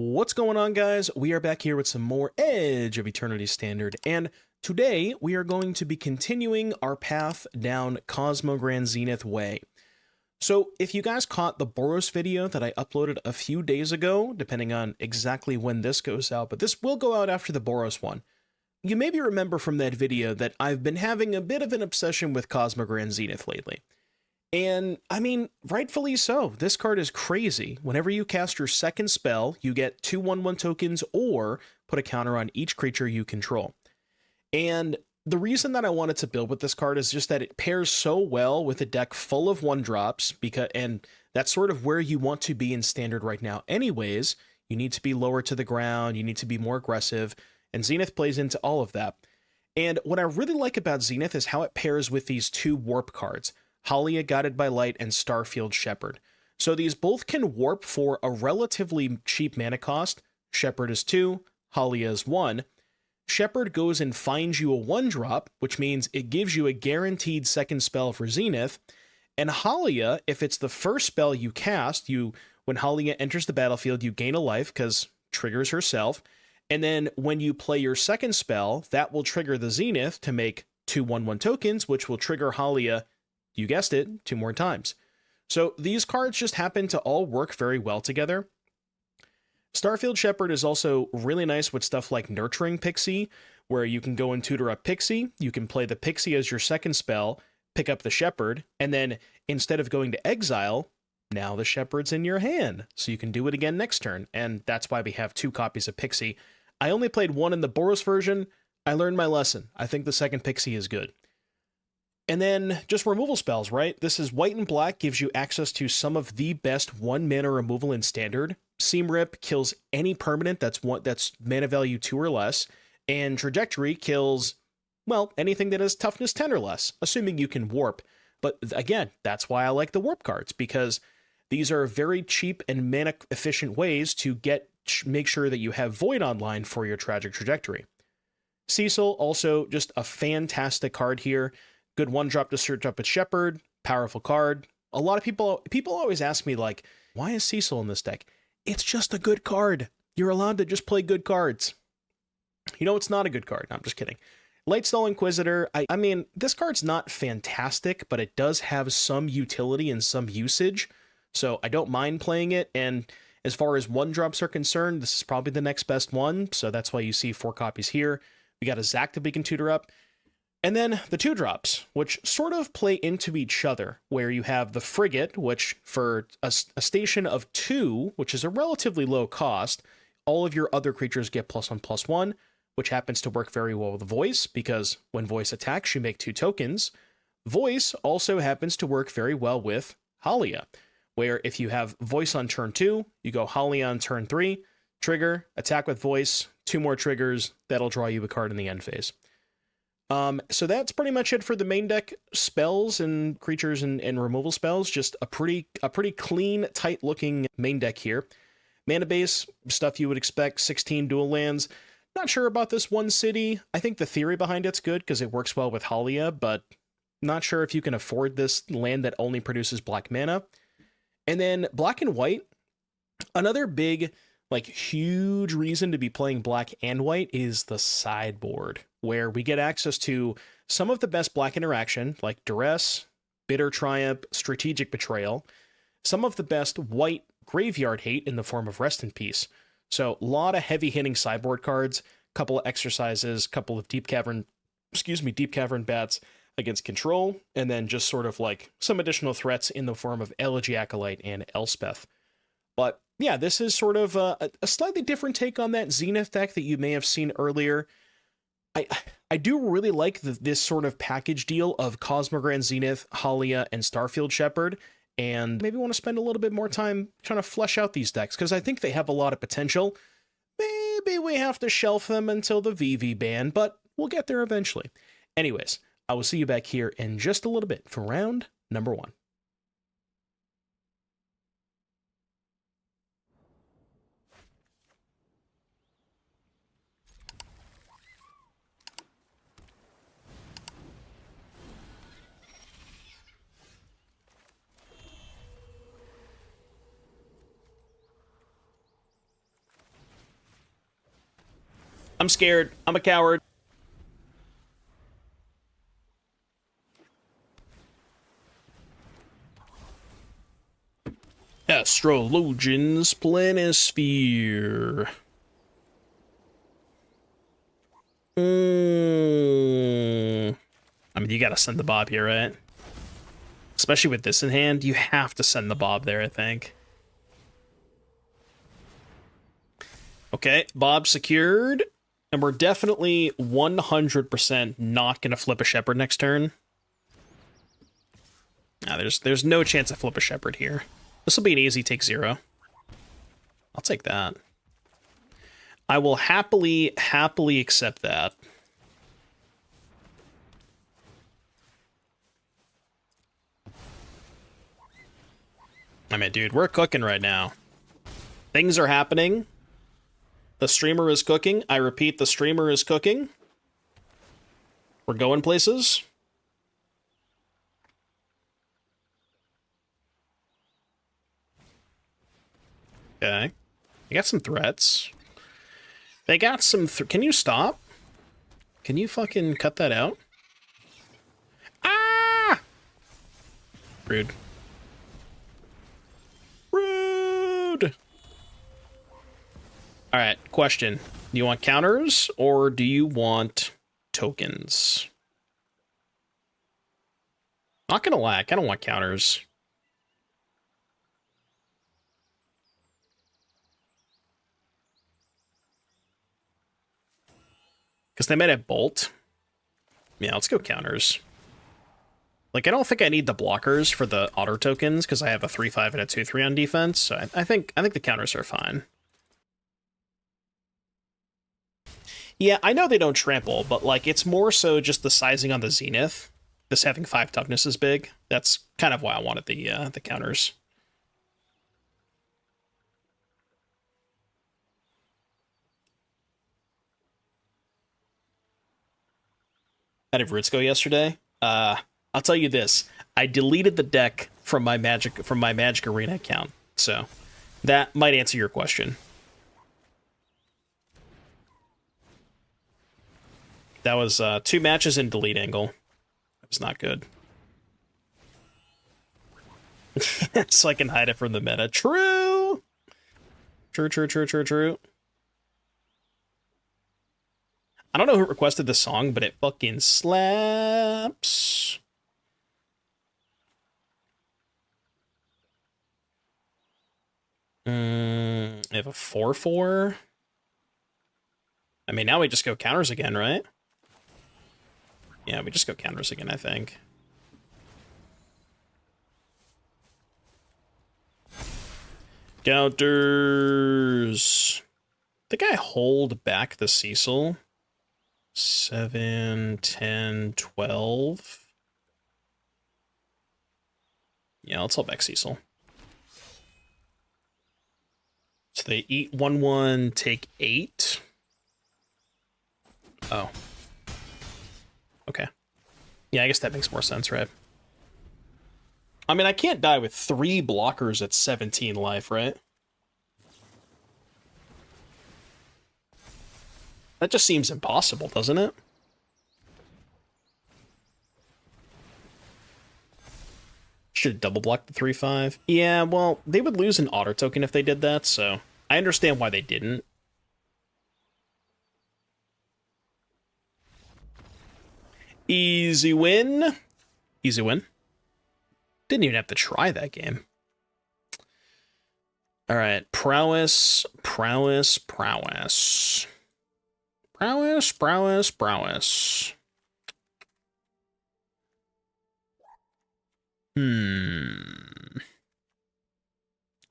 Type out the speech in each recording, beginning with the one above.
What's going on, guys? We are back here with some more Edge of Eternity Standard, and today we are going to be continuing our path down Cosmogrand Zenith way. So if you guys caught the Boros video that I uploaded a few days ago, depending on exactly when this goes out, but this will go out after the Boros one, you maybe remember from that video that I've been having a bit of an obsession with Cosmogrand Zenith lately. And, I mean, rightfully so. This card is crazy. Whenever you cast your second spell, you get 2 1/1 tokens or put a counter on each creature you control. And the reason that I wanted to build with this card is just that it pairs so well with a deck full of 1-drops, and that's sort of where you want to be in Standard right now anyways. You need to be lower to the ground, you need to be more aggressive, and Zenith plays into all of that. And what I really like about Zenith is how it pairs with these 2 warp cards, Haliya, Guided by Light, and Starfield Shepherd. So these both can warp for a relatively cheap mana cost. Shepherd is 2, Haliya is 1. Shepherd goes and finds you a 1-drop, which means it gives you a guaranteed second spell for Zenith. And Haliya, if it's the first spell you cast, when Haliya enters the battlefield, you gain a life because triggers herself. And then when you play your second spell, that will trigger the Zenith to make 2 1/1 tokens, which will trigger Haliya, you guessed it, 2 more times. So these cards just happen to all work very well together. Starfield Shepherd is also really nice with stuff like Nurturing Pixie, where you can go and tutor up Pixie, you can play the Pixie as your second spell, pick up the Shepherd, and then instead of going to exile, now the Shepherd's in your hand, so you can do it again next turn, and that's why we have 2 copies of Pixie. I only played 1 in the Boros version. I learned my lesson. I think the second Pixie is good. And then just removal spells, right? This is white and black, gives you access to some of the best 1 mana removal in Standard. Seam Rip kills any permanent that's mana value 2 or less, and Trajectory kills, well, anything that has toughness 10 or less, assuming you can warp. But again, that's why I like the warp cards, because these are very cheap and mana efficient ways to make sure that you have Void online for your Tragic Trajectory. Cecil, also just a fantastic card here. Good 1-drop to search up with Shepherd, powerful card. A lot of people always ask me, like, why is Cecil in this deck? It's just a good card. You're allowed to just play good cards. You know, it's not a good card. No, I'm just kidding. Lightstall Inquisitor, I mean, this card's not fantastic, but it does have some utility and some usage, so I don't mind playing it, and as far as 1-drops are concerned, this is probably the next best one, so that's why you see 4 copies here. We got a Zack that we can tutor up. And then the 2-drops, which sort of play into each other, where you have the Frigate, which for a station of 2, which is a relatively low cost, all of your other creatures get +1/+1, which happens to work very well with Voice, because when Voice attacks, you make 2 tokens. Voice also happens to work very well with Haliya, where if you have Voice on turn 2, you go Haliya on turn 3, trigger, attack with Voice, 2 more triggers, that'll draw you a card in the end phase. So that's pretty much it for the main deck spells and creatures and removal spells. Just a pretty clean, tight looking main deck here. Mana base, stuff you would expect, 16 dual lands. Not sure about this 1 city. I think the theory behind it's good because it works well with Haliya, but not sure if you can afford this land that only produces black mana. And then black and white, another big, like, huge reason to be playing black and white is the sideboard, where we get access to some of the best black interaction, like Duress, Bitter Triumph, Strategic Betrayal, some of the best white graveyard hate in the form of Rest in Peace. So a lot of heavy-hitting sideboard cards, couple of Exorcises, couple of Deep-Cavern Bats against control, and then just sort of like some additional threats in the form of Elegy Acolyte and Elspeth. But yeah, this is sort of a slightly different take on that Zenith deck that you may have seen earlier. I do really like this sort of package deal of Cosmogrand Zenith, Haliya, and Starfield Shepherd, and maybe want to spend a little bit more time trying to flesh out these decks, because I think they have a lot of potential. Maybe we have to shelf them until the VV ban, but we'll get there eventually. Anyways, I will see you back here in just a little bit for round number 1. I'm scared. I'm a coward. Astrologian's Planisphere. I mean, you gotta send the Bob here, right? Especially with this in hand, you have to send the Bob there, I think. Okay, Bob secured. And we're definitely 100% not going to flip a Shepherd next turn. Nah, there's no chance I flip a Shepherd here. This will be an easy take 0. I'll take that. I will happily accept that. I mean, dude, we're cooking right now. Things are happening. The streamer is cooking. I repeat, the streamer is cooking. We're going places. Okay. They got some threats. They got some... Can you stop? Can you fucking cut that out? Ah! Rude. Rude! Alright, question. Do you want counters, or do you want tokens? Not gonna lie, I kinda want counters. Because they might have Bolt. Yeah, let's go counters. Like, I don't think I need the blockers for the auto tokens, because I have a 3-5 and a 2-3 on defense, so I think the counters are fine. Yeah, I know they don't trample, but, like, it's more so just the sizing on the Zenith. This having 5 toughness is big. That's kind of why I wanted the counters. Out of Ritzko yesterday. I'll tell you this: I deleted the deck from my Magic Arena account, so that might answer your question. That was 2 matches in delete angle. That was not good. So I can hide it from the meta. True. True. I don't know who requested the song, but it fucking slaps. I have a 4-4. I mean, now we just go counters again, right? Yeah, we just go counters again, I think. Counters. I think I hold back the Cecil. 7, 10, 12. Yeah, let's hold back Cecil. So they eat 1/1, take 8. Oh. Okay. Yeah, I guess that makes more sense, right? I mean, I can't die with 3 blockers at 17 life, right? That just seems impossible, doesn't it? Should have double blocked the 3-5. Yeah, well, they would lose an auto token if they did that, so I understand why they didn't. Easy win. Easy win. Didn't even have to try that game. All right, Prowess. Prowess. I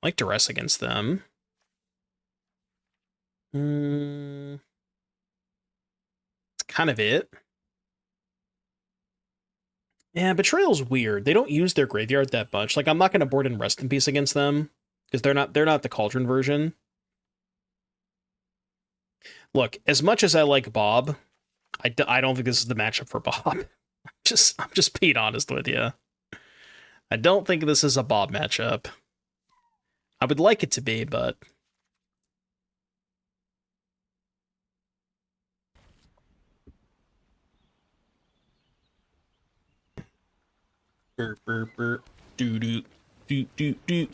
like Duress against them. It's kind of it. Yeah, Betrayal's weird. They don't use their graveyard that much. Like, I'm not going to board in Rest in Peace against them, because they're not the Cauldron version. Look, as much as I like Bob, I don't think this is the matchup for Bob. I'm just being honest with you. I don't think this is a Bob matchup. I would like it to be, but Burr, burr, burr. Doo doo. Doo doo doo.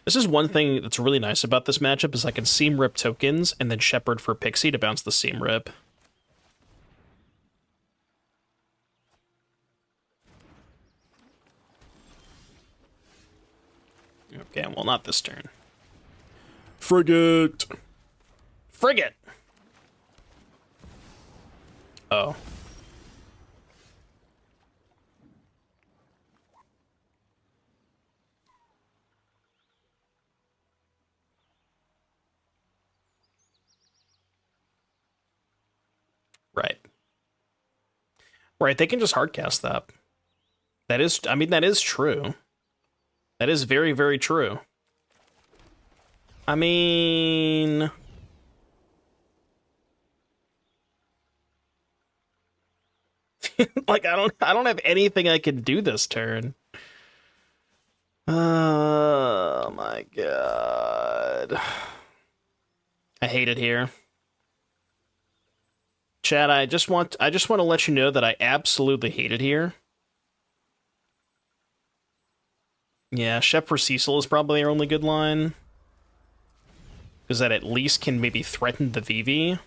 This is one thing that's really nice about this matchup is I can Seam Rip tokens and then Shepherd for Pixie to bounce the Seam Rip. Okay, well, not this turn. Frigate! Frigate! Oh. Right. Right, they can just hardcast that. That is, I mean, that is true. That is very, very true. I mean... like, I don't have anything I can do this turn. Oh my god. I hate it here. Chad, I just want to let you know that I absolutely hate it here. Yeah, Shep for Cecil is probably our only good line. Because that at least can maybe threaten the VV.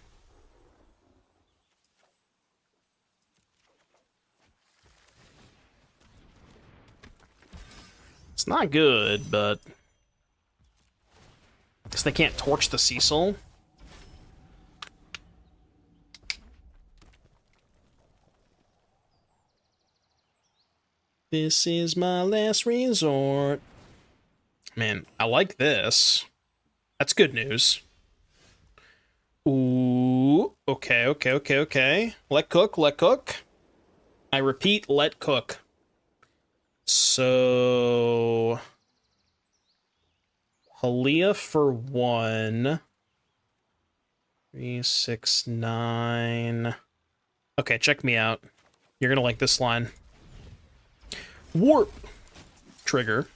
It's not good, but... because they can't torch the Cecil. This is my last resort. Man, I like this. That's good news. Ooh, okay. Let cook. I repeat, let cook. So... Haliya for 1. 3, 6, 9. Okay, check me out. You're gonna like this line. Warp! Trigger.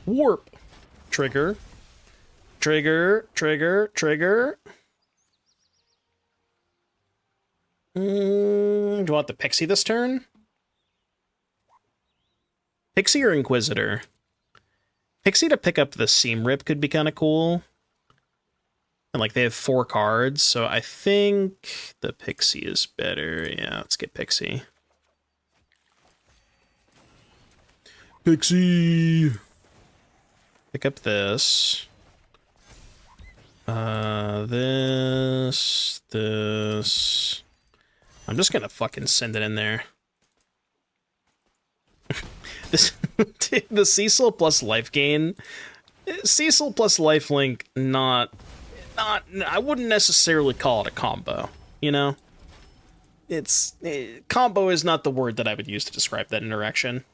Warp! Trigger. Trigger. Do you want the Pixie this turn? Pixie or Inquisitor? Pixie to pick up the Seam Rip could be kind of cool. And, like, they have 4 cards, so I think the Pixie is better. Yeah, let's get Pixie. Pixie! Pick up this. This. I'm just gonna fucking send it in there. This, the Cecil plus life gain. Cecil plus lifelink, not, I wouldn't necessarily call it a combo, you know? Combo is not the word that I would use to describe that interaction.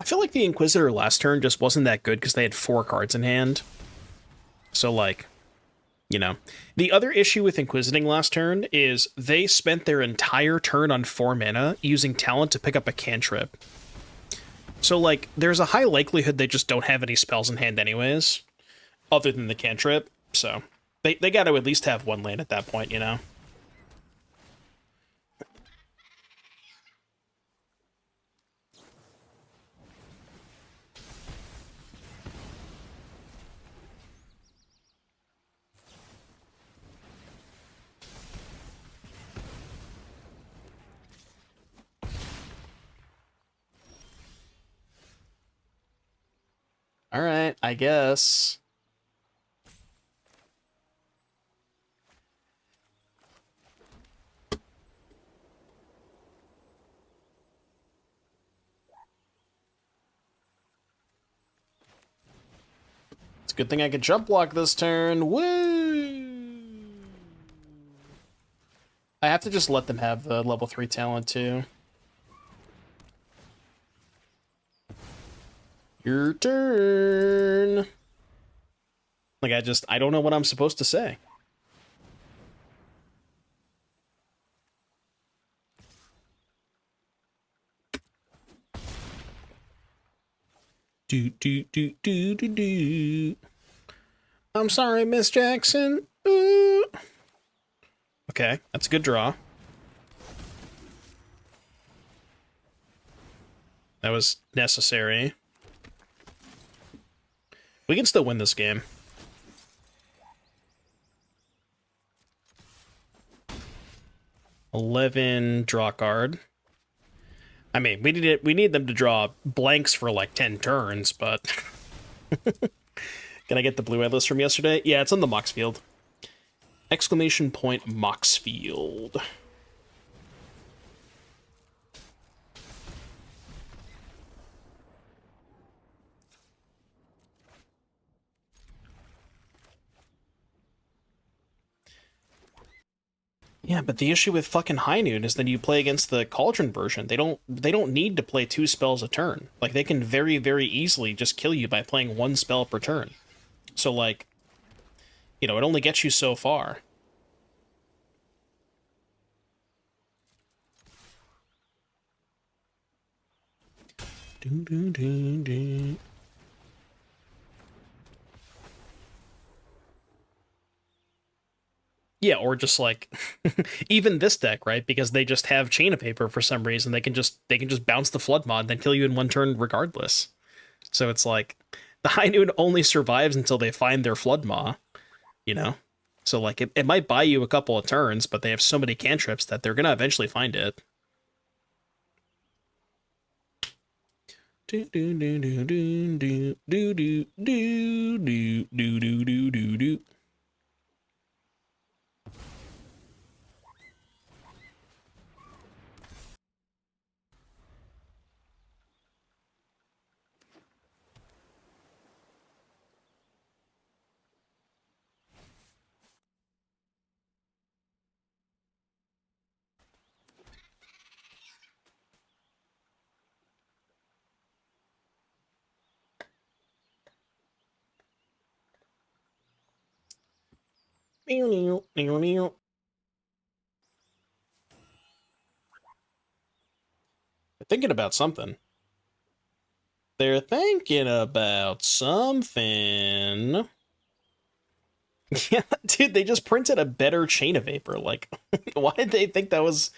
I feel like the Inquisitor last turn just wasn't that good because they had 4 cards in hand. So, like, you know. The other issue with Inquisiting last turn is they spent their entire turn on 4 mana using talent to pick up a cantrip. So, like, there's a high likelihood they just don't have any spells in hand anyways, other than the cantrip. So, they got to at least have 1 land at that point, you know? All right, I guess. It's a good thing I could jump block this turn. Woo! I have to just let them have the level 3 talent too. Your turn. Like, I don't know what I'm supposed to say. Do. I'm sorry, Miss Jackson. Ooh. Okay, that's a good draw. That was necessary. We can still win this game. $11 draw card. I mean, we need them to draw blanks for like 10 turns, but can I get the blue-eyed list from yesterday? Yeah, it's on the Mox Field. Exclamation point Mox Field. Yeah, but the issue with fucking High Noon is that you play against the Cauldron version. They don't need to play 2 spells a turn. Like, they can very, very easily just kill you by playing 1 spell per turn. So, like, you know, it only gets you so far. Yeah, or just like even this deck, right? Because they just have Chain of Paper for some reason. They can just bounce the Flood mod and then kill you in 1 turn regardless. So it's like the High Noon only survives until they find their Flood Maw, you know? So like it might buy you a couple of turns, but they have so many cantrips that they're gonna eventually find it. Do do do do do do do do do do do do do do. They're thinking about something. They're thinking about something. Yeah, dude, they just printed a better Chain of Vapor. Like, why did they think that was...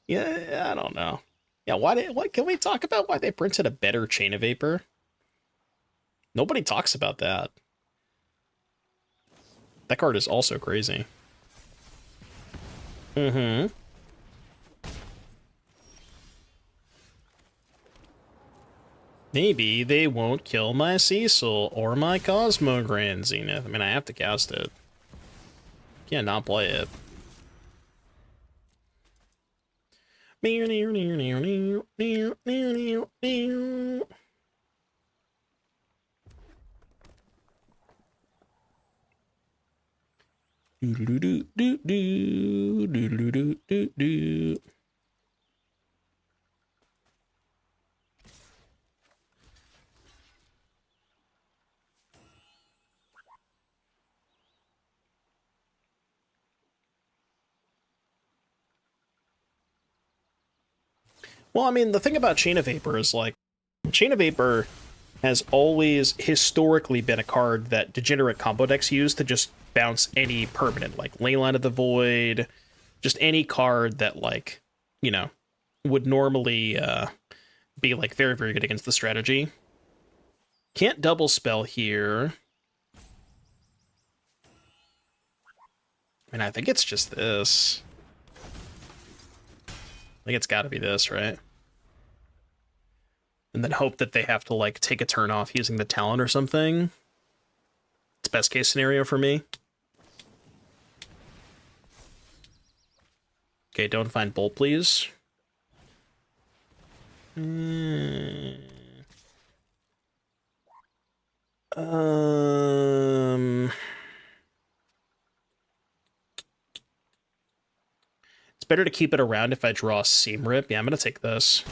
Yeah, I don't know. Yeah, what can we talk about why they printed a better Chain of Vapor? Nobody talks about that. That card is also crazy. Mm-hmm. Maybe they won't kill my Cecil or my Cosmogrand Zenith. I mean, I have to cast it. Can't not play it. Well, I mean, the thing about Chain of Vapor is, like, Chain of Vapor has always historically been a card that degenerate combo decks use to just bounce any permanent, like Leyline of the Void, just any card that, like, you know, would normally be, like, very, very good against the strategy. Can't double spell here. And I think it's just this. I think it's gotta be this, right? And then hope that they have to, like, take a turn off using the talent or something. It's best case scenario for me. Okay, don't find Bolt, please. It's better to keep it around if I draw Seam Rip. Yeah, I'm gonna take this.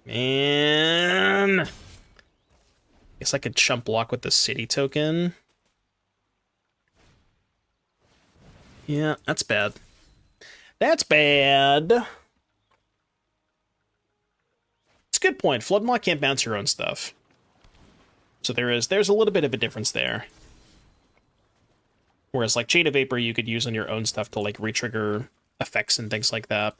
Man. Guess I could chump block with the city token. Yeah, that's bad. That's bad. It's a good point. Floodmaw can't bounce your own stuff. So there's a little bit of a difference there. Whereas like Chain of Vapor you could use on your own stuff to like retrigger effects and things like that.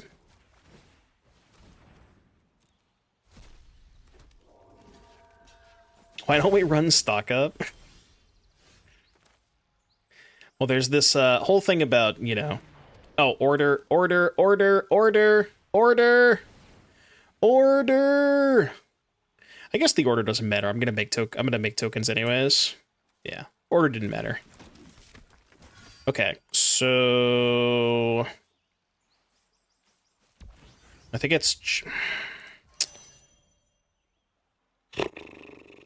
Why don't we run stock up? Well, there's this whole thing about, you know... Oh, order. I guess the order doesn't matter. I'm gonna make tokens anyways. Yeah, order didn't matter. Okay, so I think it's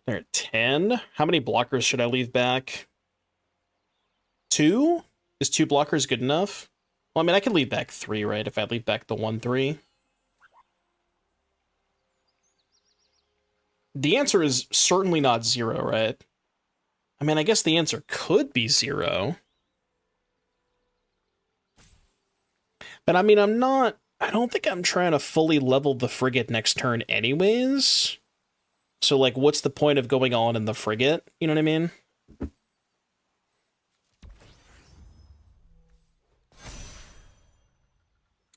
they're at 10. How many blockers should I leave back? 2? Is 2 blockers good enough? Well, I mean, I can leave back 3, right? If I leave back the 1/3. The answer is certainly not 0, right? I mean, I guess the answer could be 0. But I mean, I don't think I'm trying to fully level the frigate next turn anyways. So, like, what's the point of going on in the frigate? You know what I mean?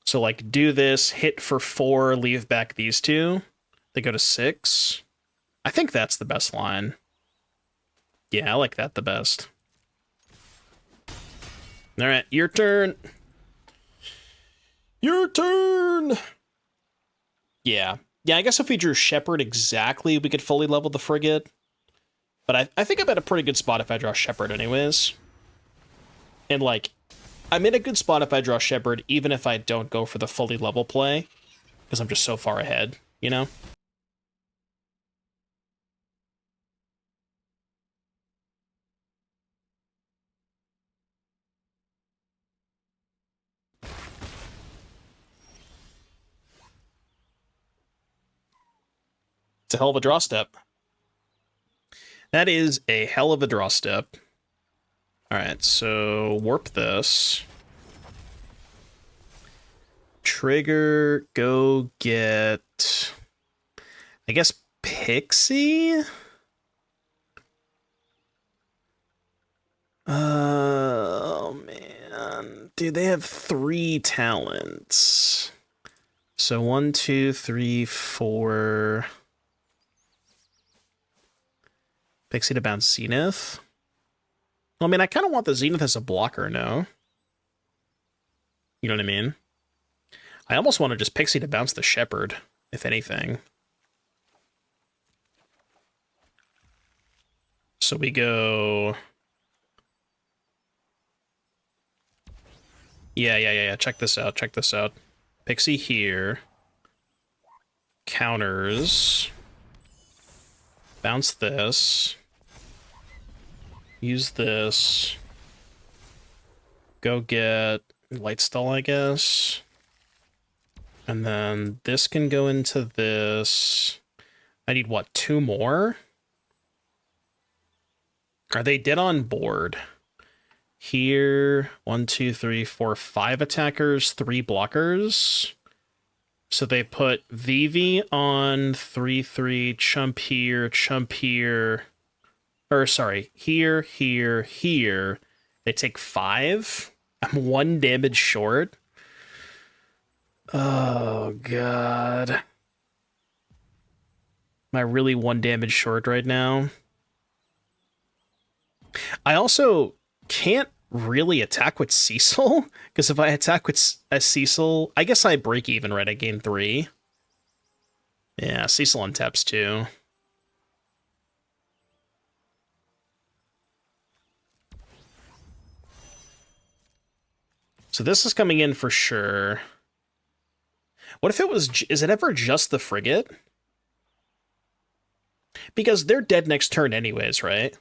So, like, do this, hit for 4, leave back these 2. They go to 6. I think that's the best line. Yeah, I like that the best. Alright, your turn. Your turn! Yeah. Yeah, I guess if we drew Shepherd exactly, we could fully level the frigate. But I think I'm at a pretty good spot if I draw Shepherd anyways. And, like, I'm in a good spot if I draw Shepherd, even if I don't go for the fully level play. Because I'm just so far ahead, you know? It's a hell of a draw step. That is a hell of a draw step. Alright, so warp this. Trigger, go get... I guess Pixie? Oh, man. Dude, they have 3 talents. So 1, 2, 3, 4... Pixie to bounce Zenith. Well, I mean, I kind of want the Zenith as a blocker, no? You know what I mean? I almost want to just Pixie to bounce the Shepherd, if anything. So we go... Yeah. Check this out. Pixie here. Counters. Bounce this. Use this. Go get Lightstall, I guess. And then this can go into this. I need, what, 2 more? Are they dead on board? Here, 1, 2, 3, 4, 5 attackers, 3 blockers. So they put Vivi on 3/3, chump here. Or sorry, here. They take 5. I'm 1 damage short. Oh god. Am I really 1 damage short right now? I also can't really attack with Cecil, because if I attack with a Cecil, I guess I break even, right? I gain 3. Yeah, Cecil untaps 2. So this is coming in for sure. What if it was... Is it ever just the frigate? Because they're dead next turn anyways, right?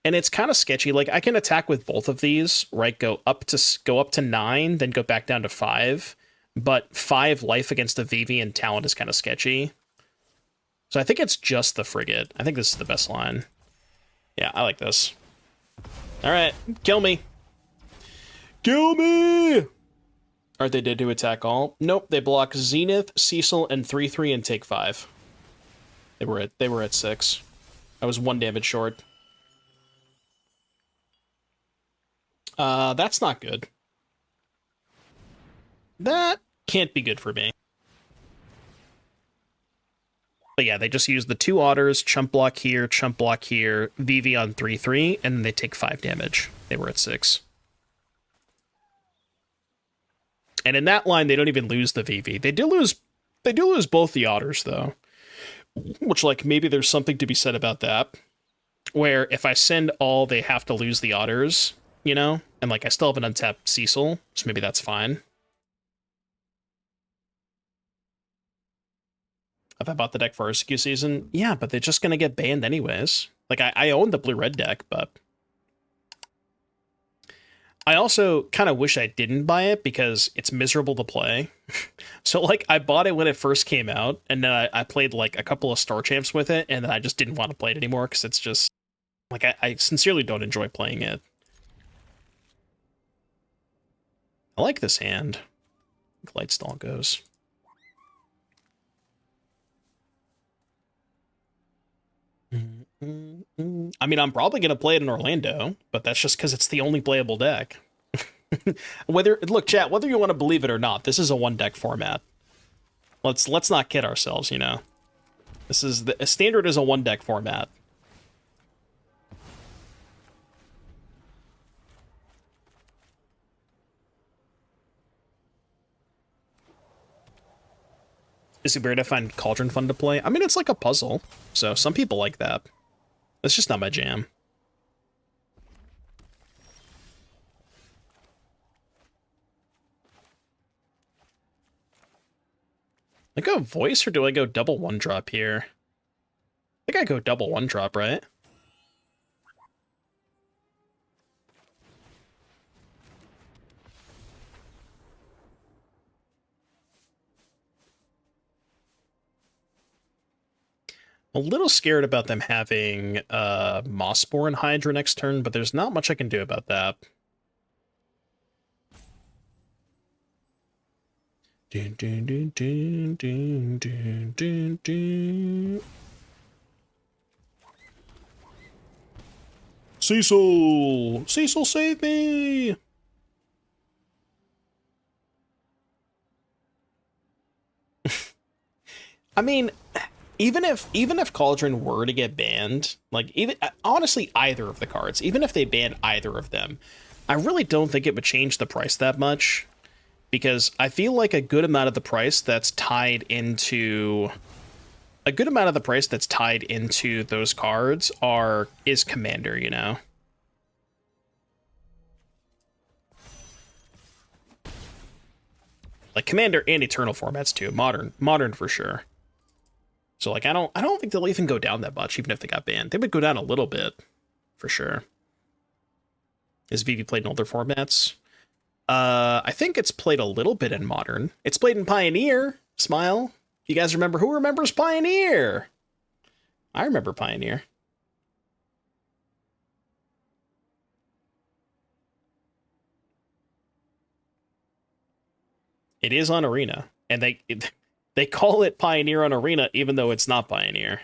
And it's kind of sketchy. Like, I can attack with both of these, right? Go up to 9, then go back down to 5. but 5 life against a VV and talent is kind of sketchy. So I think it's just the frigate. I think this is the best line. Yeah, I like this. All right, kill me. Kill me! Are they dead to attack all? Nope, they block Zenith, Cecil, and 3/3 and take 5. They were at 6. I was 1 damage short. That's not good. That can't be good for me. But yeah, they just use the 2 otters, chump block here, VV on 3/3, and then they take 5 damage. They were at 6. And in that line, they don't even lose the VV. They do lose both the otters, though. Which, like, maybe there's something to be said about that. Where if I send all, they have to lose the otters, you know? And, like, I still have an untapped Cecil, so maybe that's fine. If I bought the deck for RSQ season, yeah, but they're just gonna get banned anyways. Like, I own the blue-red deck, but I also kind of wish I didn't buy it because it's miserable to play. So, like, I bought it when it first came out, and then I played, like, a couple of Star Champs with it, and then I just didn't want to play it anymore because it's just, like, I sincerely don't enjoy playing it. I like this hand. I think Lightstall goes. I mean, I'm probably going to play it in Orlando, but that's just because it's the only playable deck. Look, chat, whether you want to believe it or not, this is a 1-deck format. Let's not kid ourselves, you know. A standard is a 1-deck format. Is it weird to find Cauldron fun to play? I mean, it's like a puzzle, so some people like that. That's just not my jam. I go voice, or do I go double 1-drop here? I think I go double 1-drop, right? A little scared about them having Mossborn Hydra next turn, but there's not much I can do about that. Dun, dun, dun, dun, dun, dun, dun, dun. Cecil! Cecil, save me! I mean, even if Cauldron were to get banned, like, even honestly either of the cards, even if they ban either of them, I really don't think it would change the price that much, because I feel like a good amount of the price that's tied into those cards is Commander, you know. Like Commander and Eternal formats too, modern for sure. So, like, I don't think they'll even go down that much, even if they got banned. They would go down a little bit, for sure. Is VV played in older formats? I think it's played a little bit in Modern. It's played in Pioneer. Smile. You guys remember? Who remembers Pioneer? I remember Pioneer. It is on Arena, and they call it Pioneer on Arena, even though it's not Pioneer.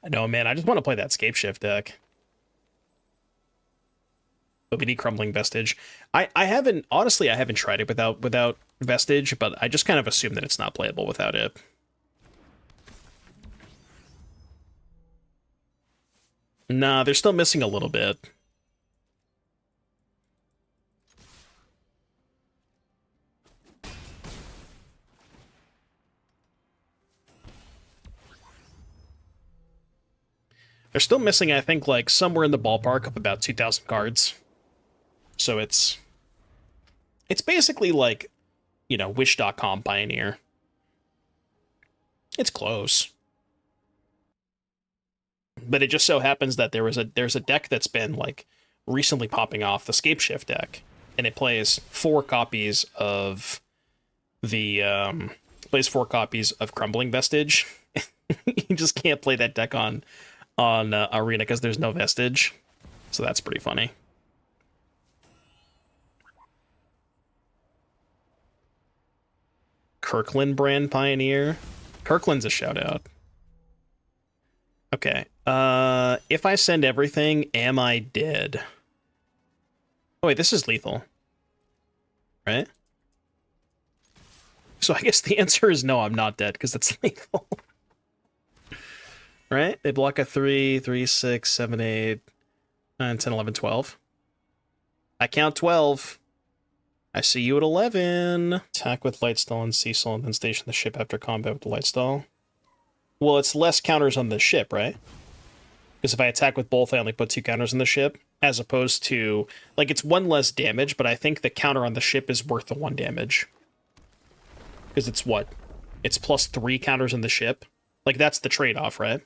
I know, man. I just want to play that Scapeshift deck. OBD Crumbling Vestige. I haven't tried it without Vestige, but I just kind of assume that it's not playable without it. Nah, they're still missing a little bit. They're still missing, I think, like, somewhere in the ballpark of about 2,000 cards. So it's basically like you know, Wish.com Pioneer. It's close. But it just so happens that there's a deck that's been, like, recently popping off, the Scapeshift deck, and it plays 4 copies of the, Crumbling Vestige. You just can't play that deck on Arena because there's no Vestige. So that's pretty funny. Kirkland brand Pioneer. Kirkland's a shout out. Okay. If I send everything, am I dead? Oh wait, this is lethal. Right? So I guess the answer is no, I'm not dead, because it's lethal. Right? They block a 3, 3, 6, 7, 8, 9, 10, 11, 12. I count 12. I see you at 11. Attack with Lightstall and Cecil, and then station the ship after combat with the Lightstall. Well, it's less counters on the ship, right? Because if I attack with both, I only put 2 counters on the ship, as opposed to, like, it's 1 less damage, but I think the counter on the ship is worth the 1 damage. Because it's what? It's plus 3 counters on the ship? Like, that's the trade-off, right?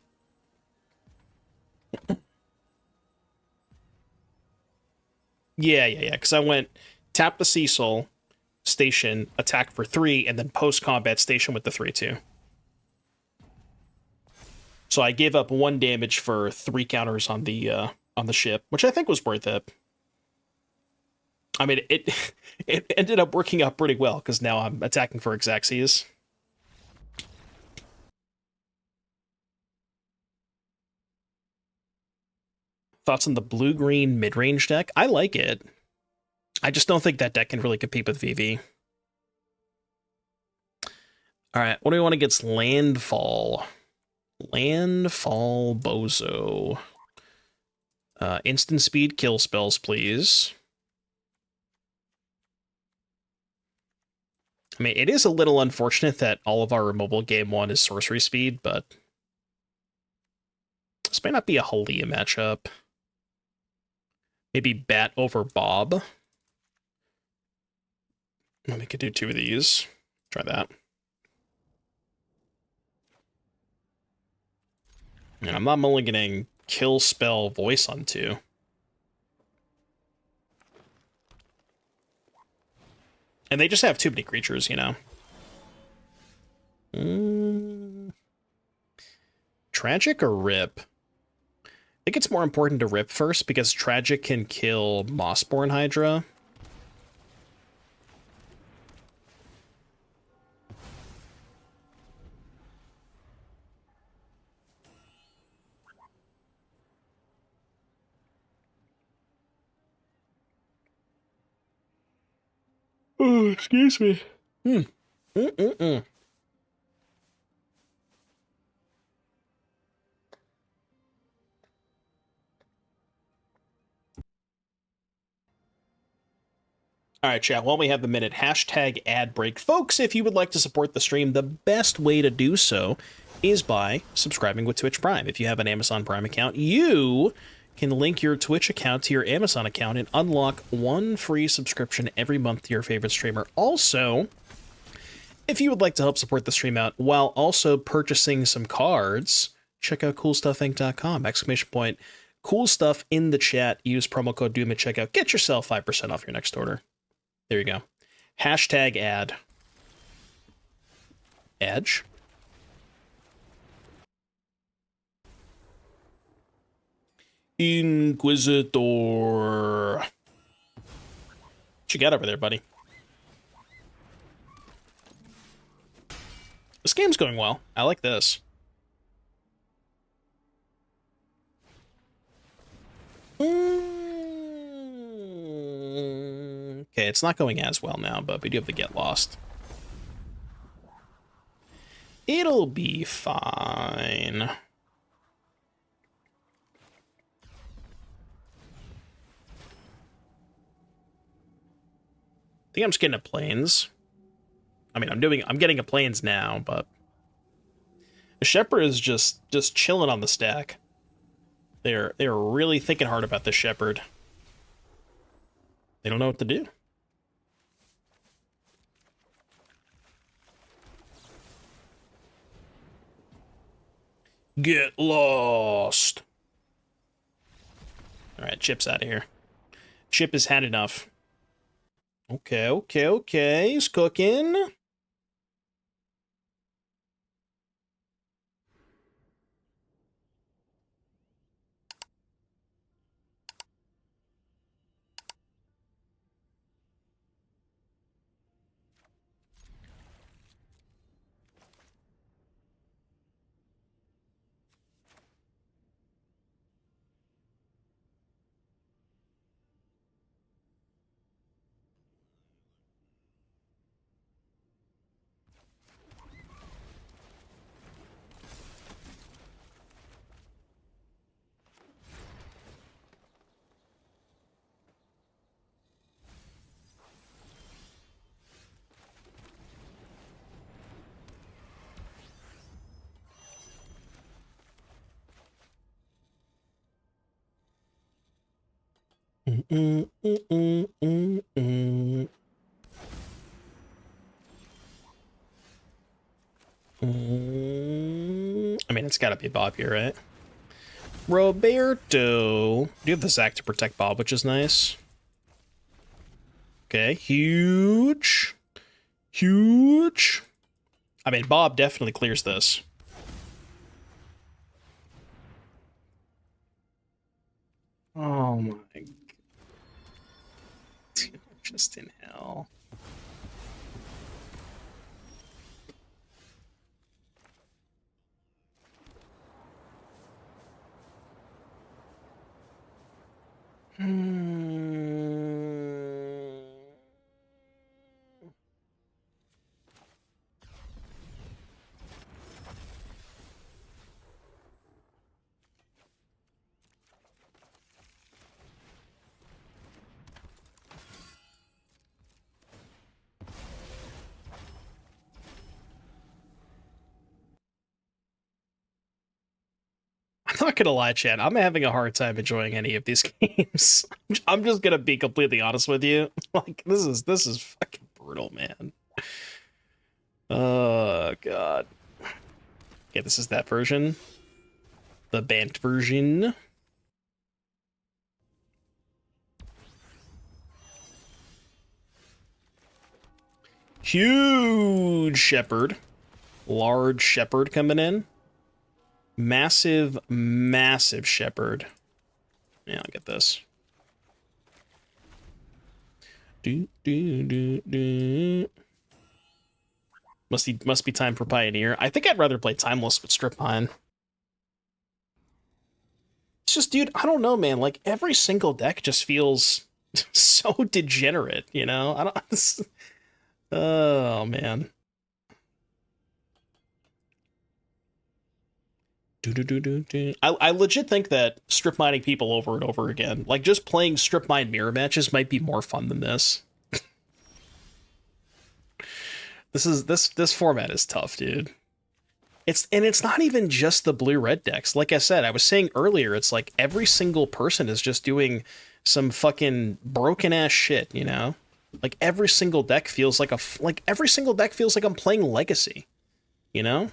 Yeah, because I went tap the Cecil, station, attack for 3, and then post-combat station with the 3/2. So I gave up 1 damage for 3 counters on the ship, which I think was worth it. I mean, it ended up working out pretty well, because now I'm attacking for Xaxes. Thoughts on the blue-green mid-range deck? I like it. I just don't think that deck can really compete with VV. Alright, what do we want against Landfall? Landfall Bozo. Instant speed kill spells, please. I mean, it is a little unfortunate that all of our removal game 1 is sorcery speed, but this might not be a Haliya matchup. Maybe Bat over Bob. We could do 2 of these. Try that. And I'm not only getting kill spell voice on 2. And they just have too many creatures, you know. Tragic or Rip? I think it's more important to Rip first, because Tragic can kill Mossborn Hydra. Oh, excuse me. All right, chat, while we have the minute, hashtag ad break. Folks, if you would like to support the stream, the best way to do so is by subscribing with Twitch Prime. If you have an Amazon Prime account, you can link your Twitch account to your Amazon account and unlock 1 free subscription every month to your favorite streamer. Also, if you would like to help support the stream out while also purchasing some cards, check out CoolStuffInc.com, exclamation point, cool stuff in the chat, use promo code Doom at checkout, get yourself 5% off your next order. There you go. Hashtag ad. Edge? Inquisitor. What you got over there, buddy? This game's going well. I like this. Okay, it's not going as well now, but we do have to get lost. It'll be fine. I think I'm just getting a plains. I mean, I'm getting a plains now, but the Shepherd is just chilling on the stack. They're really thinking hard about the Shepherd. They don't know what to do. Get lost. All right, Chip's out of here. Chip has had enough. Okay. He's cooking. I mean, it's gotta be Bob here, right? Roberto. You have the Zack to protect Bob, which is nice. Okay, huge. I mean, Bob definitely clears this. Oh my god. Just in hell. I'm not gonna lie, Chad. I'm having a hard time enjoying any of these games. I'm just gonna be completely honest with you. Like, this is fucking brutal, man. Oh god. Yeah, this is that version. The Bant version. Huge Shepherd. Large Shepherd coming in. Massive Shepherd. Yeah, I'll get this. Must be time for Pioneer. I think I'd rather play Timeless with Strip Mine. It's just, dude, I don't know, man. Like, every single deck just feels so degenerate, you know? I don't... Oh, man. I legit think that strip mining people over and over again, like just playing strip mine mirror matches, might be more fun than this. This format is tough, dude. It's not even just the blue-red decks. Like I said, I was saying earlier, it's like every single person is just doing some fucking broken ass shit, you know? Like every single deck feels like every single deck feels like I'm playing Legacy, you know?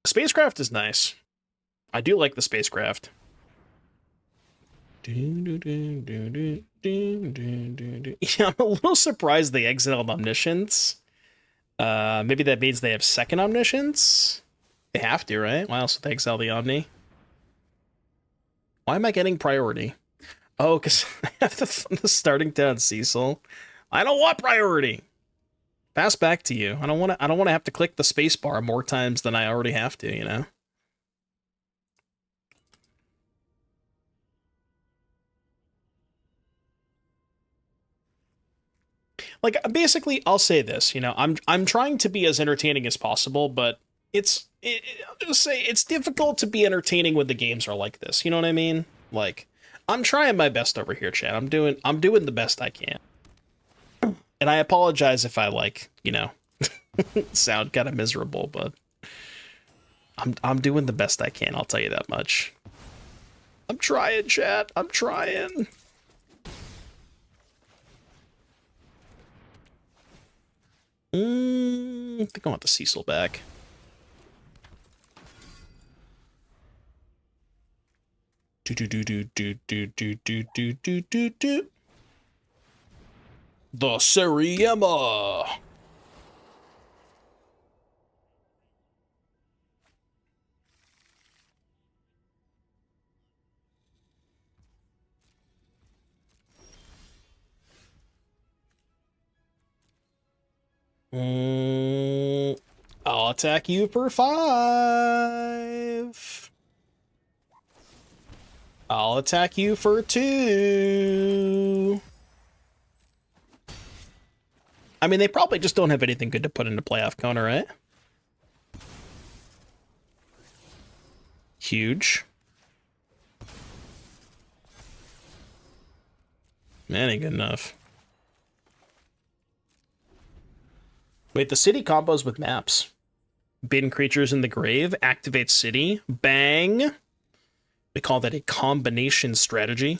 Spacecraft is nice. I do like the spacecraft. Yeah, I'm a little surprised they exiled Omniscience. Maybe that means they have second Omniscience? They have to, right? Why else would they exile the Omni? Why am I getting priority? Oh, because I have the starting down Cecil. I don't want priority. Pass back to you. I don't want to have to click the space bar more times than I already have to, you know? Like, basically, I'll say this, you know, I'm trying to be as entertaining as possible, but I'll just say it's difficult to be entertaining when the games are like this. You know what I mean? Like, I'm trying my best over here, Chad. I'm doing the best I can. And I apologize if I, like, you know, sound kind of miserable, but I'm doing the best I can, I'll tell you that much. I'm trying, chat. I'm trying. I think I want the Cecil back. The Seriema. I'll attack you for 5. I'll attack you for 2. I mean, they probably just don't have anything good to put into play off Kona, right? Huge. Man, ain't good enough. Wait, the city combos with maps. Bin creatures in the grave, activate city, bang. We call that a combination strategy.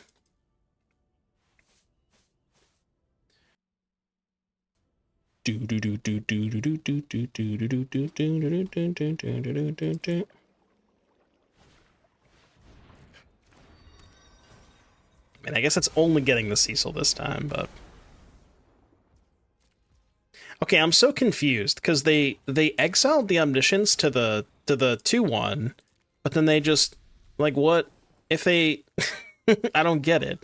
And I guess it's only getting the Cecil this time, but... Okay, I'm so confused, because they exiled the Omniscience to the 2-1, but then they just... Like, what? If they... I don't get it.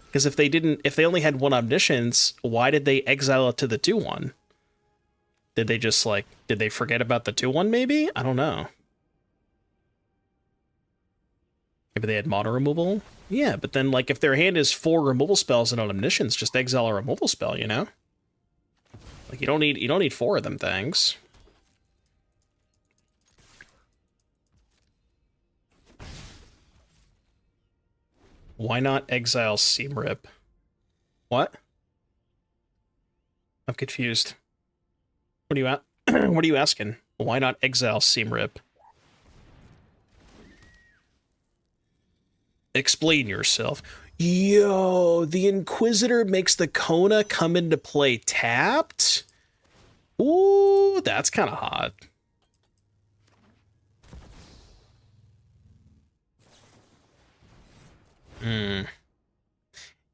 Because if they only had one Omniscience, why did they exile it to the 2-1? Did they just, like... Did they forget about the 2-1, maybe? I don't know. Maybe they had mono removal? Yeah, but then, like, if their hand is 4 removal spells and an Omniscience, just exile a removal spell, you know? Like, you don't need 4 of them things. Why not exile Seamrip? What? I'm confused. What are you what are you asking? Why not exile Seamrip? Explain yourself. Yo, the Inquisitor makes the Kona come into play tapped? Ooh, that's kind of hot.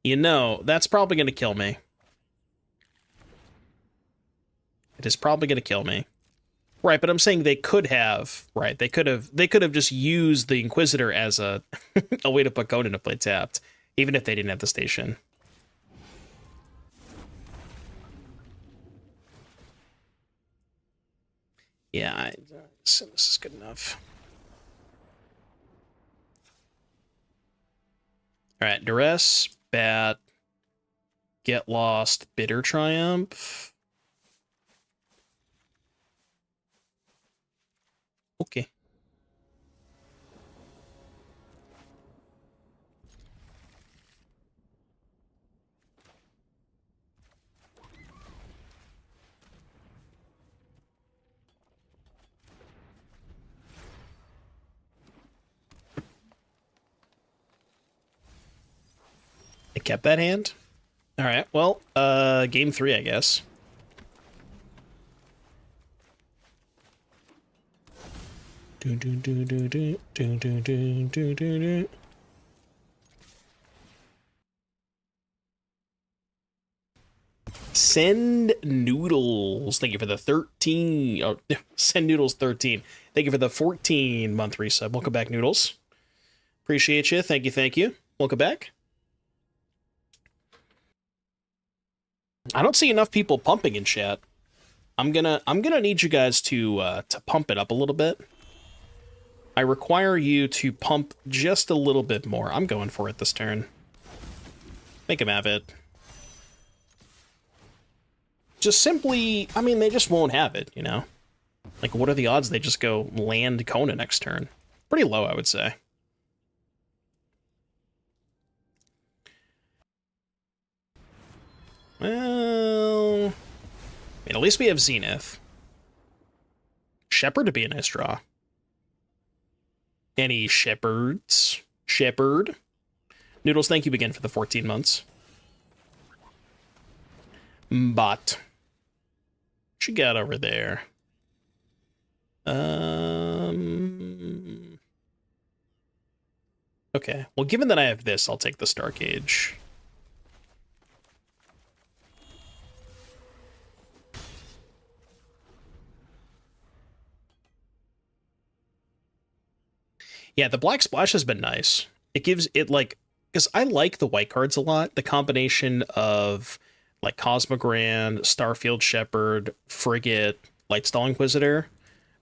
You know, that's probably going to kill me. It is probably going to kill me. Right, but I'm saying they could have, right, they could have just used the Inquisitor as a a way to put Kona to play tapped, even if they didn't have the station. Yeah, this is good enough. All right, Duress, Bat, Get Lost, Bitter Triumph. Okay. I kept that hand. All right. Well, game 3, I guess. Send Noodles. Thank you for the 13. Oh, Send Noodles 13. Thank you for the 14-month resub. Welcome back, Noodles. Appreciate you. Thank you. Thank you. Welcome back. I don't see enough people pumping in chat. I'm gonna need you guys to pump it up a little bit. I require you to pump just a little bit more. I'm going for it this turn. Make him have it. Just simply, I mean, they just won't have it, you know? Like, what are the odds they just go land Kona next turn? Pretty low, I would say. Well, I mean, at least we have Zenith. Shepherd would be a nice draw. Any Shepherds? Shepherd. Noodles, thank you again for the 14 months. Bot. What you got over there? Okay, well, given that I have this, I'll take the Stark Age. Yeah, the Black Splash has been nice. It gives it, like, because I like the white cards a lot. The combination of, like, Cosmogrand, Starfield Shepherd, Frigate, Lightstall Inquisitor.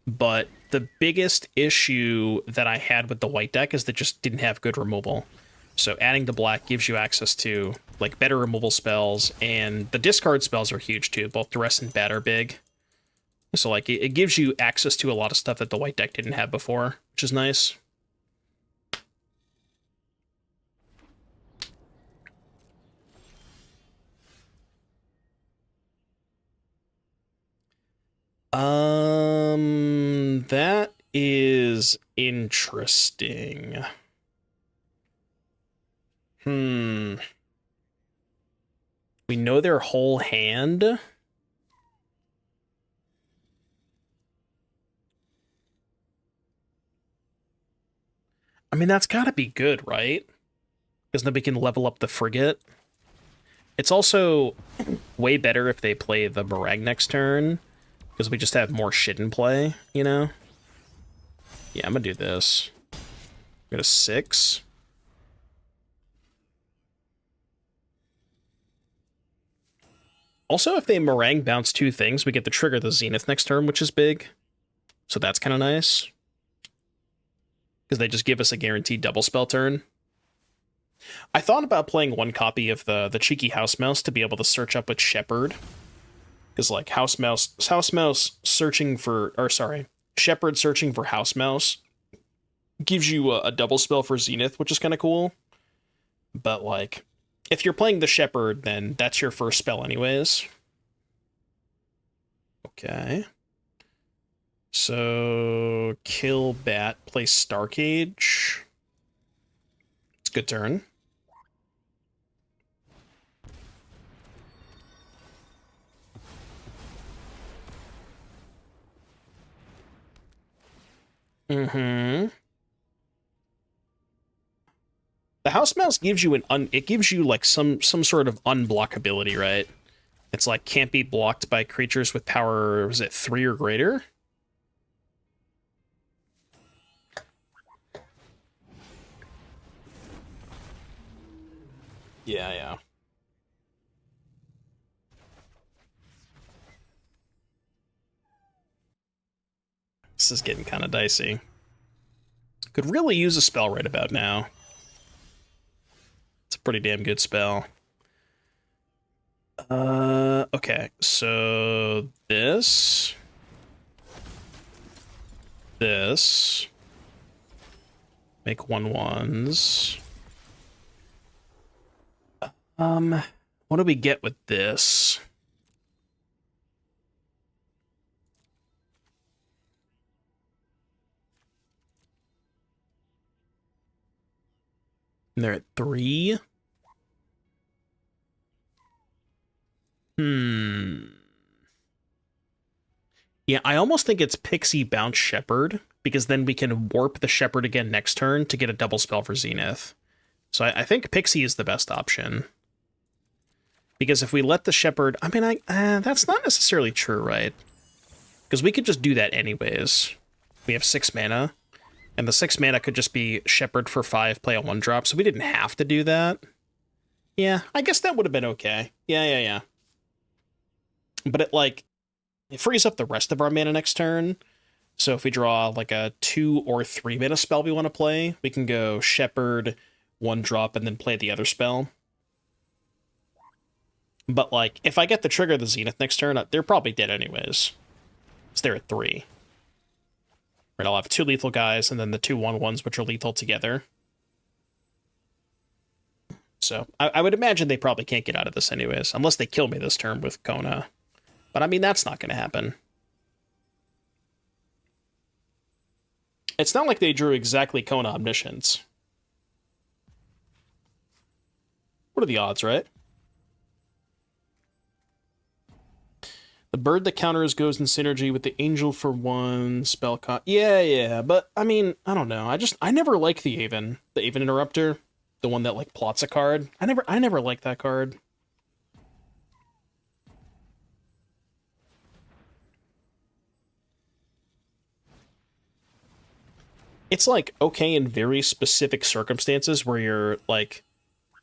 But the biggest issue that I had with the white deck is that it just didn't have good removal. So adding the black gives you access to, like, better removal spells, and the discard spells are huge too. Both Duress and Bat are big. So, like, it gives you access to a lot of stuff that the white deck didn't have before, which is nice. That is interesting. We know their whole hand. I mean, that's gotta be good, right? Because then we can level up the frigate. It's also way better if they play the Meringue next turn, because we just have more shit in play, you know? Yeah, I'm gonna do this. Go to 6. Also, if they Meringue bounce 2 things, we get to trigger the Zenith next turn, which is big. So that's kind of nice. Because they just give us a guaranteed double spell turn. I thought about playing one copy of the cheeky House Mouse to be able to search up with Shepherd. Because, like, House Mouse searching for, or sorry, Shepherd searching for House Mouse gives you a double spell for Zenith, which is kind of cool. But, like, if you're playing the Shepherd, then that's your first spell anyways. Okay. So, kill Bat, play Stark Age. It's a good turn. The House Mouse gives you it gives you like some sort of unblockability, right? It's like can't be blocked by creatures with power, was it 3 or greater? Yeah. This is getting kind of dicey. Could really use a spell right about now. It's a pretty damn good spell. Okay, so this. Make 1/1s. What do we get with this? And they're at 3. Yeah, I almost think it's Pixie Bounce Shepherd, because then we can warp the Shepherd again next turn to get a double spell for Zenith. So I think Pixie is the best option. Because if we let the Shepherd... I mean, that's not necessarily true, right? Because we could just do that anyways. We have 6 mana. And the 6 mana could just be Shepherd for 5, play a 1-drop, so we didn't have to do that. Yeah, I guess that would have been okay. Yeah. But it frees up the rest of our mana next turn. So if we draw like a 2 or 3 mana spell we want to play, we can go Shepherd, 1-drop, and then play the other spell. But, like, if I get to trigger the Zenith next turn, they're probably dead anyways. So they're at 3. Right, I'll have 2 lethal guys, and then the 2 1/1s, which are lethal together. So, I would imagine they probably can't get out of this anyways, unless they kill me this turn with Kona. But, I mean, that's not going to happen. It's not like they drew exactly Kona Omniscience. What are the odds, right? The bird that counters goes in synergy with the angel for 1 spell Yeah, but I mean, I don't know. I never liked the Aven Interrupter, the one that like plots a card. I never liked that card. It's like okay in very specific circumstances where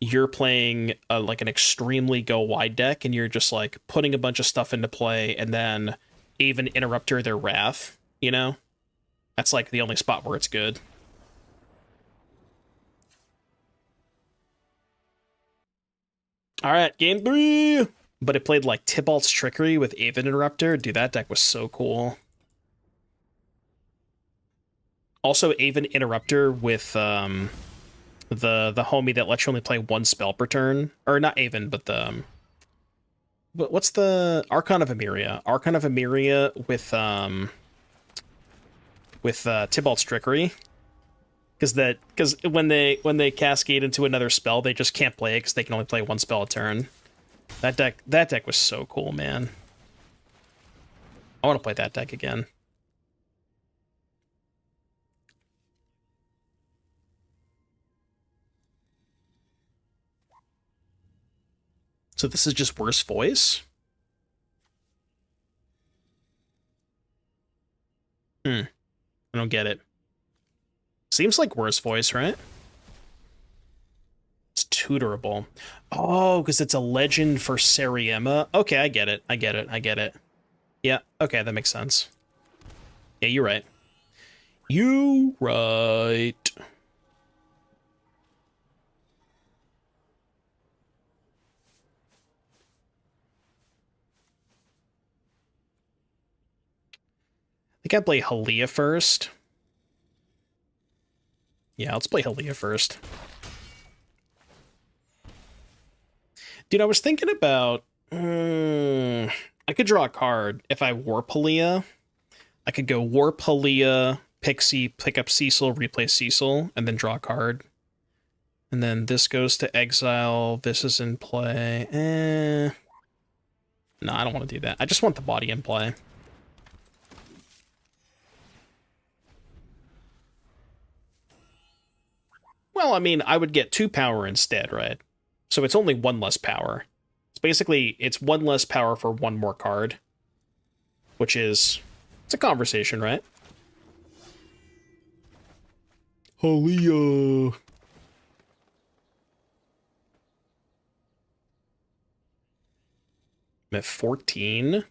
you're playing like an extremely go wide deck and you're just like putting a bunch of stuff into play and then even Interrupter their Wrath, you know? That's like the only spot where it's good. All right, game 3. But it played like Tybalt's Trickery with Aven Interrupter. Dude, that deck was so cool. Also, Aven Interrupter with the homie that lets you only play 1 spell per turn, or not Aven, but but what's the Archon of Emeria? Archon of Emeria with Tybalt's Trickery, because when they cascade into another spell, they just can't play it because they can only play 1 spell a turn. That deck was so cool, man. I want to play that deck again. So this is just worse voice? I don't get it. Seems like worse voice, right? It's tutorable. Oh, because it's a legend for Sariema. Okay, I get it. Yeah, okay, that makes sense. Yeah, you're right. You right. I think I play Haliya first. Yeah, let's play Haliya first. Dude, I was thinking about... I could draw a card if I Warp Haliya. I could go Warp Haliya, Pixie, pick up Cecil, replay Cecil, and then draw a card. And then this goes to exile. This is in play. No, I don't want to do that. I just want the body in play. Well, I mean, I would get 2 power instead, right? So it's only 1 less power. It's basically, it's 1 less power for 1 more card. Which is... It's a conversation, right? Haliya. I'm at 14.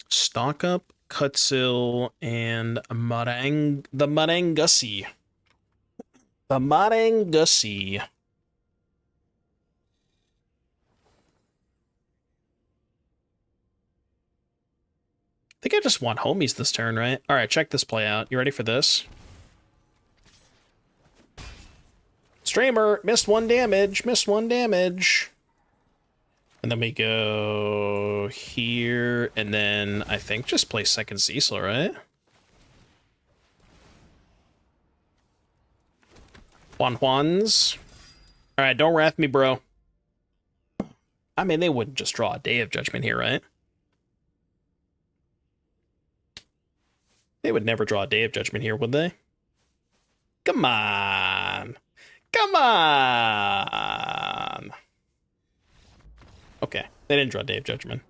Stock up, Cutsil, and the Marangussi. The Marangussi. I think I just want homies this turn, right? All right, check this play out. You ready for this? Streamer, missed 1 damage, missed 1 damage. And then we go here, and then I think just play second Cecil, right? Juans. All right, don't wrath me, bro. I mean, they wouldn't just draw a Day of Judgment here, right? They would never draw a Day of Judgment here, would they? Come on. Come on. Okay, they didn't draw Day of Judgment.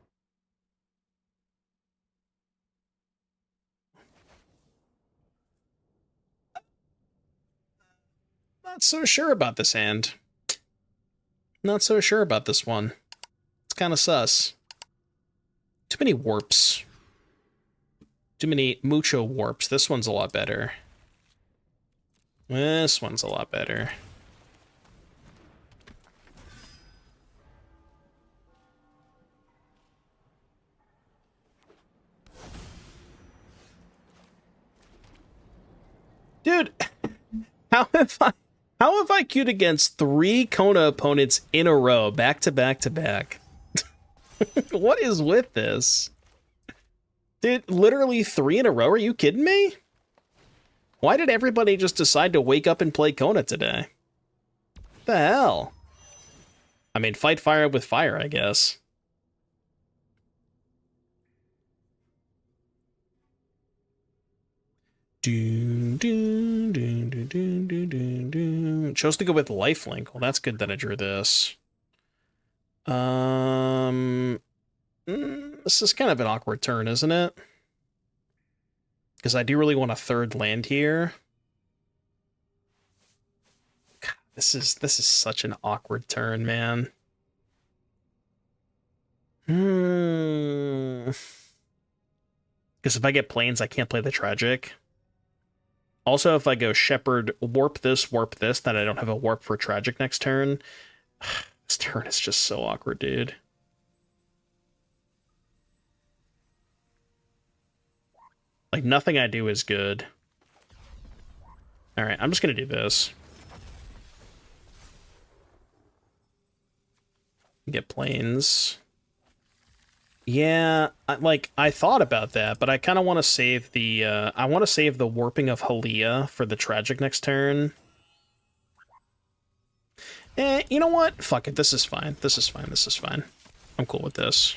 Not so sure about this hand. Not so sure about this one. It's kind of sus. Too many warps. Too many mucho warps. This one's a lot better. This one's a lot better. Dude, how have I... How have I queued against 3 Kona opponents in a row, back to back to back? What is with this? Dude, literally 3 in a row? Are you kidding me? Why did everybody just decide to wake up and play Kona today? The hell? I mean, fight fire with fire, I guess. Chose to go with lifelink. Well, that's good that I drew this. This is kind of an awkward turn, isn't it? Because I do really want a 3rd land here. God, this is such an awkward turn, man. Because if I get planes, I can't play the Tragic. Also, if I go Shepherd, warp this, then I don't have a warp for Tragic next turn. This turn is just so awkward, dude. Like, nothing I do is good. Alright, I'm just gonna do this. Get planes. Yeah, I thought about that, but I kind of want to save the, I want to save the warping of Haliya for the Tragic next turn. You know what? Fuck it, this is fine. This is fine. I'm cool with this.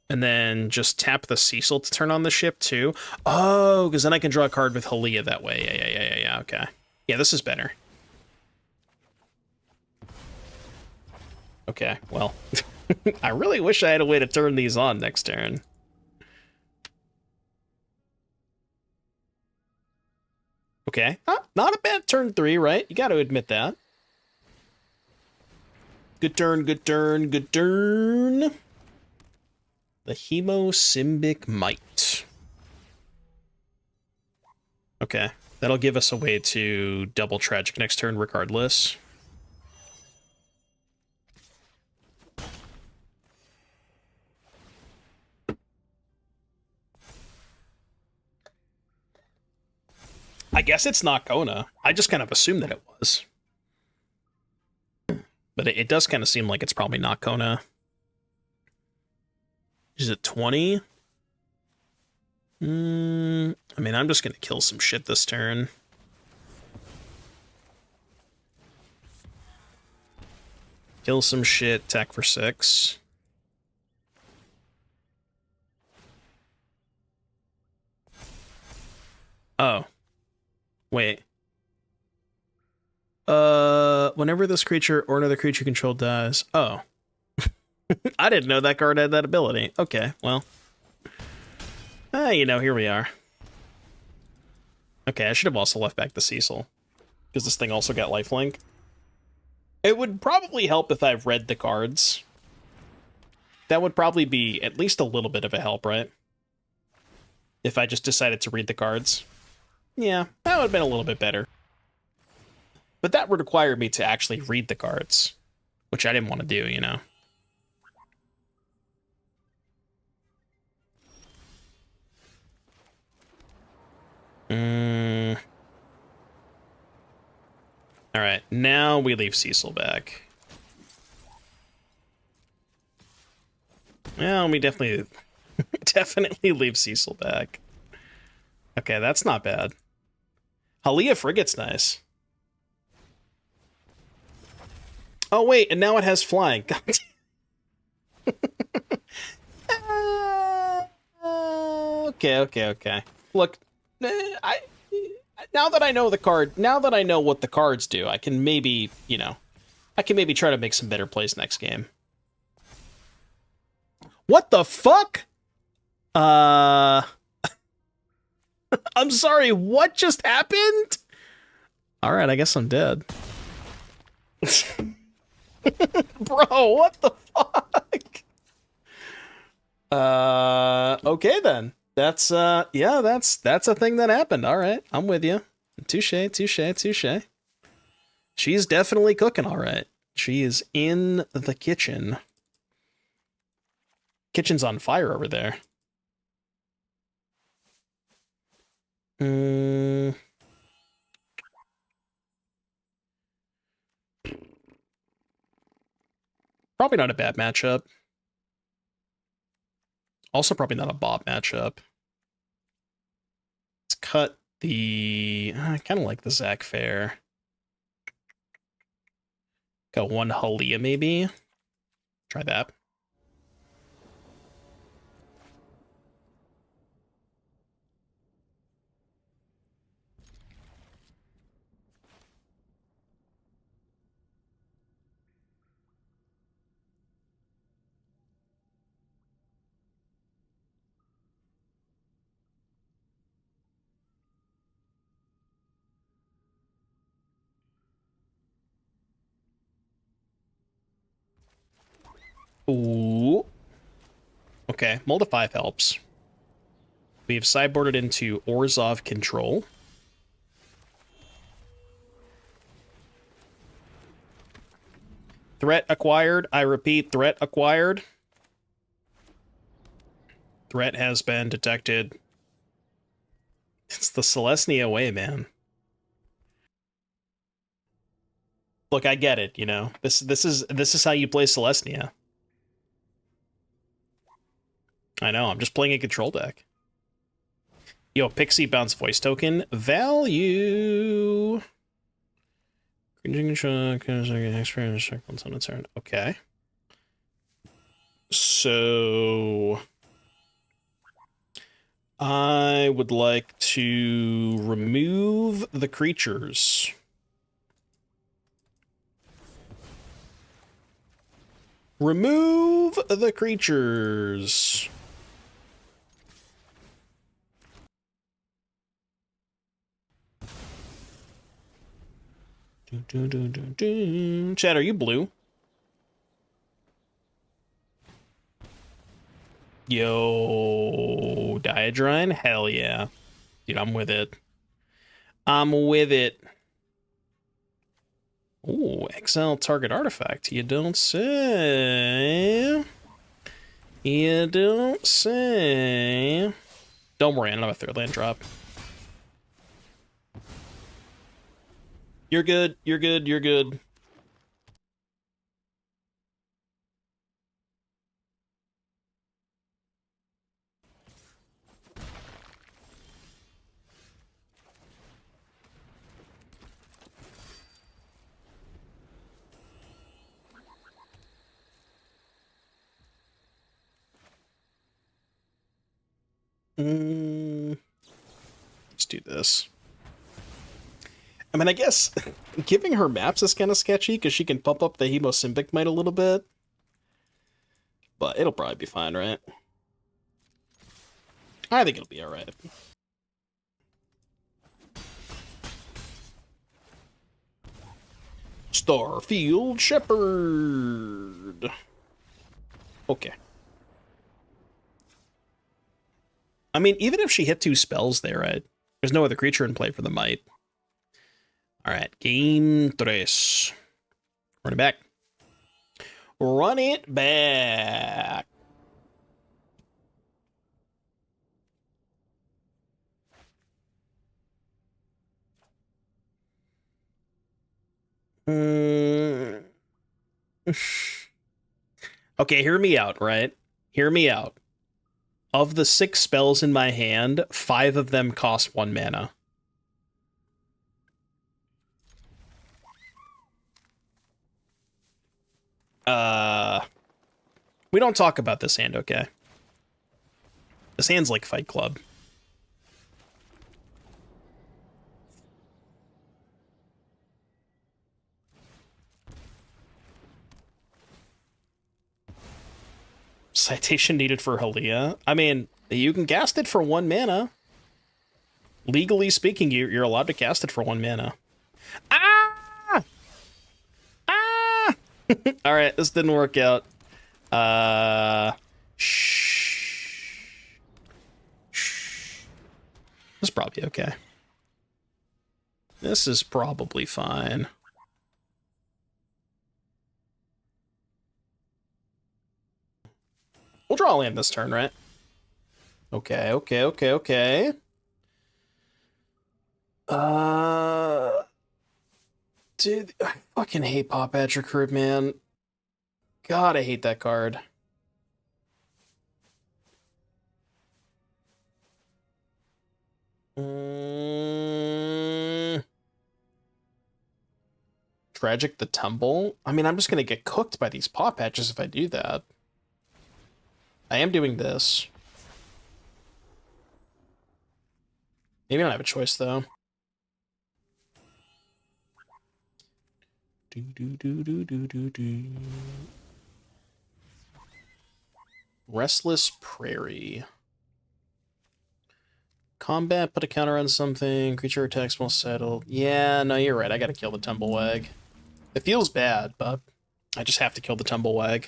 And then just tap the Cecil to turn on the ship, too. Oh, because then I can draw a card with Haliya that way. Yeah, okay. Yeah, this is better. Okay, well... I really wish I had a way to turn these on next turn. Okay. Not a bad turn 3, right? You got to admit that. Good turn. The Hemosymbic Might. Okay. That'll give us a way to double Tragic next turn regardless. I guess it's not Kona. I just kind of assumed that it was. But it does kind of seem like it's probably not Kona. Is it 20? I mean, I'm just going to kill some shit this turn. Kill some shit, attack for 6. Oh. Wait. Whenever this creature or another creature controlled dies. Oh. I didn't know that card had that ability. Okay, well. You know, here we are. Okay, I should have also left back the Cecil. Because this thing also got lifelink. It would probably help if I've read the cards. That would probably be at least a little bit of a help, right? If I just decided to read the cards. Yeah, that would have been a little bit better. But that would require me to actually read the cards, which I didn't want to do, you know. Alright, now we leave Cecil back. Well, we definitely leave Cecil back. Okay, that's not bad. Haliya Frigate's nice. Oh, wait, and now it has flying. God. Okay. Look, now that I know the card, now that I know what the cards do, I can maybe, you know, I can maybe try to make some better plays next game. What the fuck? I'm sorry, what just happened? Alright, I guess I'm dead. Bro, what the fuck? Okay then. That's, yeah, that's a thing that happened. Alright, I'm with you. Touche. She's definitely cooking alright. She is in the kitchen. Kitchen's on fire over there. Probably not a bad matchup. Also probably not a bot matchup. Let's cut the... I kind of like the Zack Fair. Got one Haliya, maybe. Try that. Ooh. Okay, Mold of 5 helps. We've sideboarded into Orzhov Control. Threat acquired. I repeat, threat acquired. Threat has been detected. It's the Celestia way, man. Look, I get it, you know. This is how you play Celestia. I know, I'm just playing a control deck. Yo, Pixie bounce voice token. Value. Experience on its turn. Okay. So I would like to remove the creatures. Remove the creatures. Chad, are you blue? Yo, Diadrine? Hell yeah. Dude, I'm with it. I'm with it. Ooh, exile target artifact. You don't say. You don't say. Don't worry, I don't have a third land drop. You're good, you're good, you're good. Let's do this. I mean, I guess giving her maps is kind of sketchy because she can pump up the Hemosymbic Might a little bit. But it'll probably be fine, right? I think it'll be alright. Starfield Shepherd. Okay. I mean, even if she hit 2 spells there, right? There's no other creature in play for the Might. Alright, game 3. Run it back. Run it back. Okay, hear me out, right? Hear me out. Of the 6 spells in my hand, 5 of them cost 1 mana. We don't talk about this hand, okay? This hand's like Fight Club. Citation needed for Haliya. I mean, you can cast it for 1 mana. Legally speaking, you're allowed to cast it for 1 mana. Ah! Ah! Alright, this didn't work out. Shh. This is probably okay. This is probably fine. We'll draw a land this turn, right? Okay, okay, okay, okay. Dude, I fucking hate Pop Badger Crib, man. God, I hate that card. Tragic the Tumble? I mean, I'm just going to get cooked by these paw patches if I do that. I am doing this. Maybe I don't have a choice, though. Restless Prairie. Combat, put a counter on something. Creature attacks will settle. Yeah, no, you're right. I gotta kill the Tumblewag. It feels bad, but I just have to kill the Tumblewag.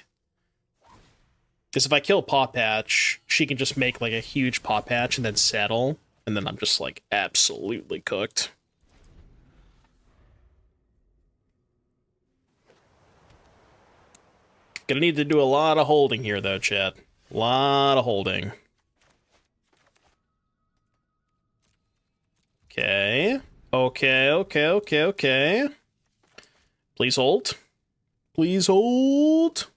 Because if I kill Paw Patch, she can just make like a huge Paw Patch and then settle, and then I'm just like absolutely cooked. Gonna need to do a lot of holding here though, chat. A lot of holding. Okay. Okay. Please hold. Please hold.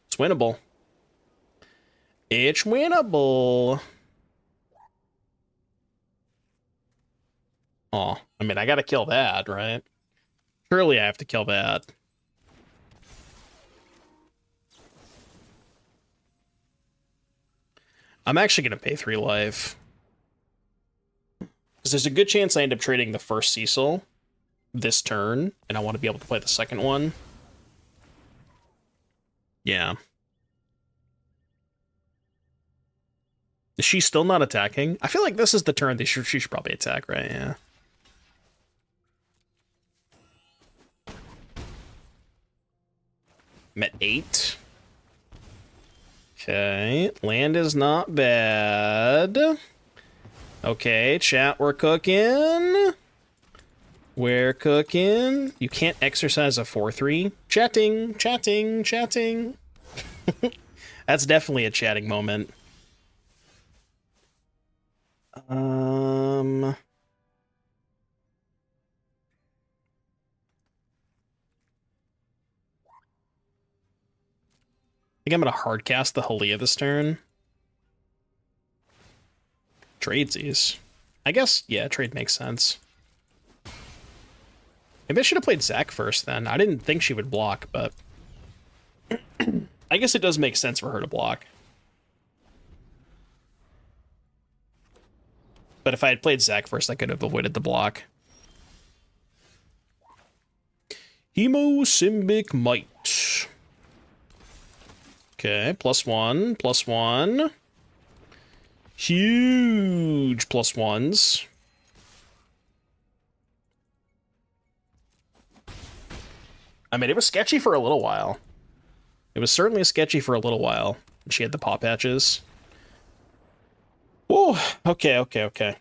It's winnable. It's winnable. Oh, I mean, I gotta kill that, right? Surely I have to kill that. I'm actually gonna pay 3 life. Because there's a good chance I end up trading the first Cecil this turn, and I want to be able to play the second one. Yeah. Is she still not attacking? I feel like this is the turn that she should probably attack, right? Yeah. I'm at 8. Okay, land is not bad. Okay, chat, we're cooking. We're cooking. You can't exercise a 4/3. Chatting. That's definitely a chatting moment. I think I'm gonna hardcast the Haliya this turn. Tradesies. I guess, yeah, trade makes sense. Maybe I should have played Zack first then. I didn't think she would block, but I guess it does make sense for her to block. But if I had played Zack first, I could have avoided the block. Hemosymbic Might. Okay, +1. Huge +1s. I mean, it was sketchy for a little while. It was certainly sketchy for a little while. She had the paw patches. Oh, okay.